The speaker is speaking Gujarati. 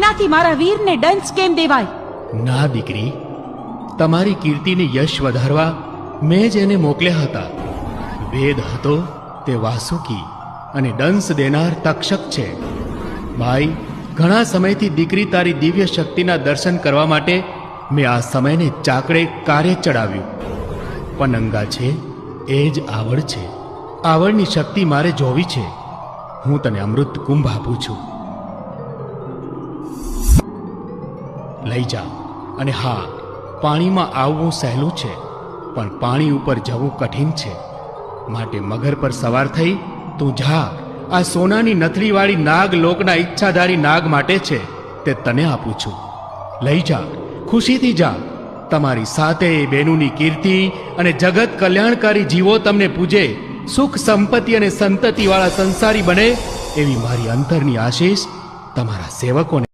એનાથી મારા વીરને દંશ કેમ દેવાય? ના દીકરી, તમારી કીર્તિને યશ વધારવા મેં જ એને મોકલ્યા હતા. વેદ હતો તે વાસુકી અને દંશ દેનાર તક્ષક છે. ભાઈ, ઘણા સમયથી દીકરી તારી દિવ્ય શક્તિના દર્શન કરવા માટે મેં આ સમયને ચાકડે કાર્ય ચડાવ્યું. પનંગા છે એ જ આવડ છે. આવડની શક્તિ મારે જોવી છે. હું તને અમૃત કુંભ આપું છું, લઈ જા. અને હા, પાણીમાં આવવું સહેલું છે, પણ પાણી ઉપર જવું કઠિન છે. માટે મગર પર સવાર થઈ તું જા. આ સોનાની નથડીવાળી નાગ લોકના ઈચ્છાધારી નાગ માટે છે, તે તને આપું છું. લઈ જા, ખુશીથી જા. તમારી સાથે બેનુની કીર્તિ અને જગત કલ્યાણકારી જીવો તમને પૂજે, સુખ સંપત્તિ અને સંતતિવાળા સંસારી બને, એવી મારી અંતરની આશીષ તમારા સેવકોને